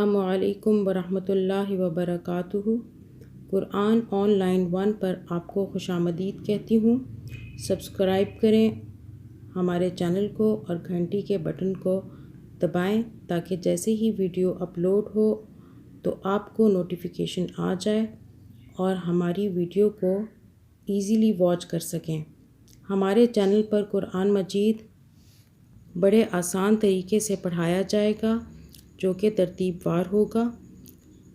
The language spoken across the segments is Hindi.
अस्सलामुअलैकुम वरहमतुल्लाहि वबरकातुहू। कुरान ऑनलाइन 1 पर आपको खुशामदीद कहती हूँ। सब्सक्राइब करें हमारे चैनल को और घंटी के बटन को दबाएं ताकि जैसे ही वीडियो अपलोड हो तो आपको नोटिफिकेशन आ जाए और हमारी वीडियो को ईज़िली वॉच कर सकें। हमारे चैनल पर कुरान मजीद बड़े आसान तरीके से पढ़ाया जाएगा जो कि तरतीबवार होगा।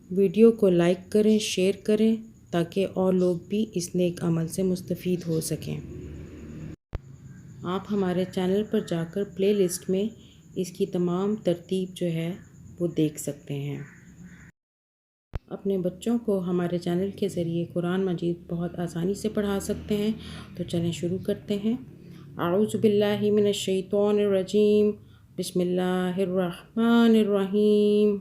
वीडियो को लाइक करें, शेयर करें ताकि और लोग भी इस नेक अमल से मुस्तफ़ीद हो सकें। आप हमारे चैनल पर जाकर प्लेलिस्ट में इसकी तमाम तरतीब जो है वो देख सकते हैं। अपने बच्चों को हमारे चैनल के ज़रिए कुरान मजीद बहुत आसानी से पढ़ा सकते हैं। तो चलें शुरू करते हैं। आऊज़ु बिल्लाहि मिनश शैतानिर रजीम, बिस्मिल्लाहिर्रहमानिर्रहीम।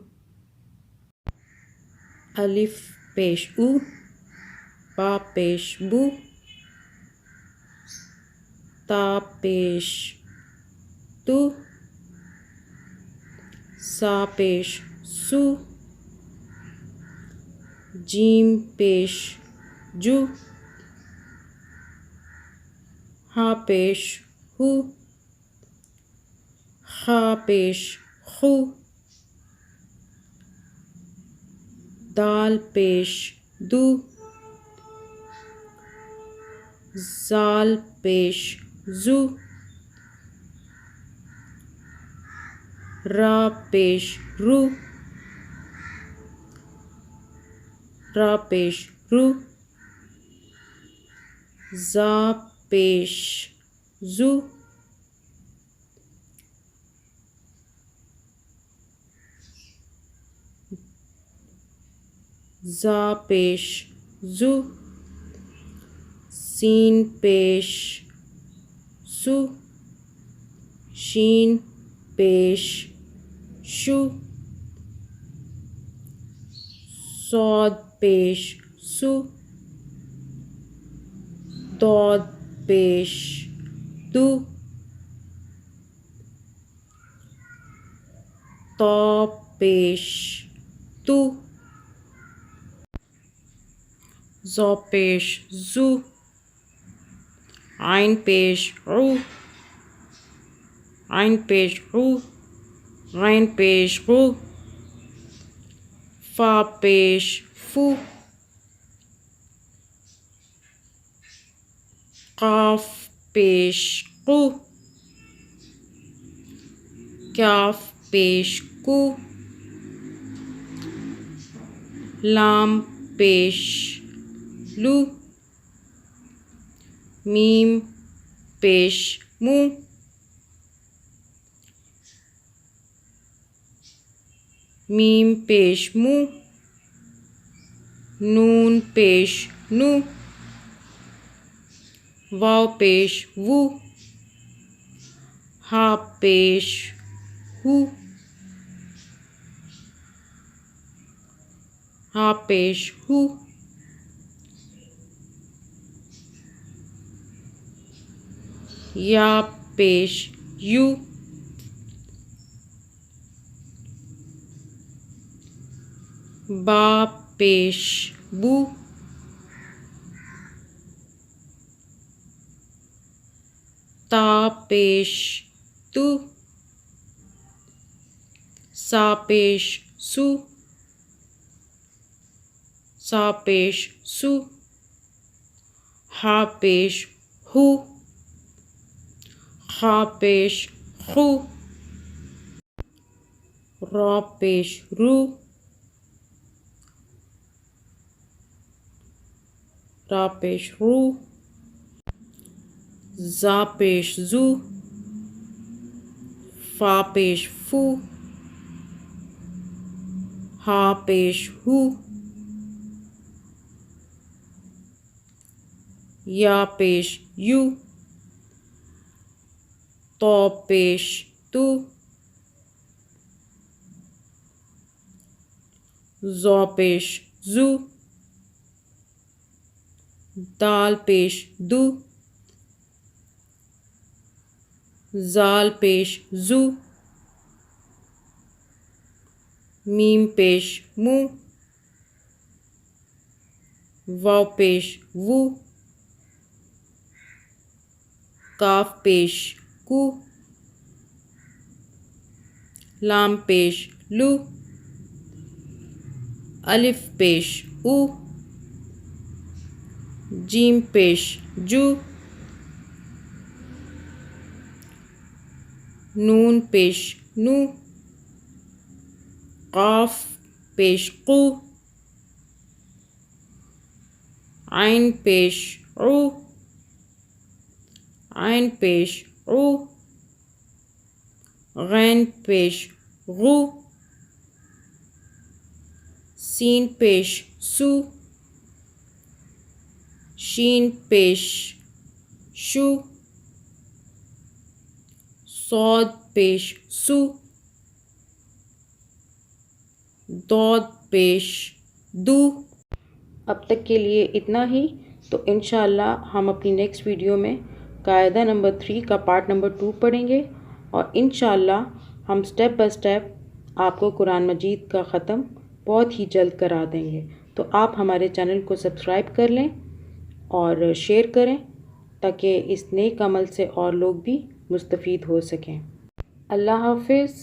अलिफ पेश उ, बा पेश बु, ता पेश तु, सा पेश सु, जीम पेश जु, हा पेश हु, खा पेश खु, दाल पेश दु, ज़ाल पेश जु, रा पेश रु, रा पेश रु, ज़ा पेश जु, ज़ा पेश जु, सीन पेश सु, शीन पेश शु, सौद पेश सु, दौद पेश दु, तौ पेश तु, ज़ौ पेश जु, आइन पेश उ, आइन पेश उ, गैन पेश गु, फा पेश फु, काफ पेश कु, क्याफ पेश कु, लाम पेश लु, मीम पेश मु, मीम पेश मु, नून पेश नु, वाव पेश वु, हा पेश हु, हा पेश हु, या पेश यु, बा पेश बु, ता पेश तु, सा पेश सु, सा पेश सु, हा पेश हु, खा पेश खु, रा पेश रु, रा पेश रु, ज़ा पेश जु, फा पेश फु, हा पेश हु, या पेश यु, तौ पेश तु, ज़ौ पेश जु, दाल पेश दु, ज़ाल पेश जु, मीम पेश मू, वाव पेश वू, काफ पेश कू, लाम पेश लू, अलिफ पेश ऊ, जीम पेश जू, नून पेश नू, काफ पेश कू, आइन पेश ऊ, आइन पेश ऊ, गैन पेश गू, सीन पेश सू, शीन पेश शू, सौद पेश सू, दौद पेश दू। अब तक के लिए इतना ही। तो इंशाअल्लाह हम अपनी नेक्स्ट वीडियो में कायदा नंबर 3 का पार्ट नंबर 2 पढ़ेंगे और इंशाअल्लाह हम स्टेप बाय स्टेप आपको कुरान मजीद का ख़त्म बहुत ही जल्द करा देंगे। तो आप हमारे चैनल को सब्सक्राइब कर लें और शेयर करें ताकि इस नेक अमल से और लोग भी मुस्तफ़ीद हो सकें। अल्लाह हाफ़िज़।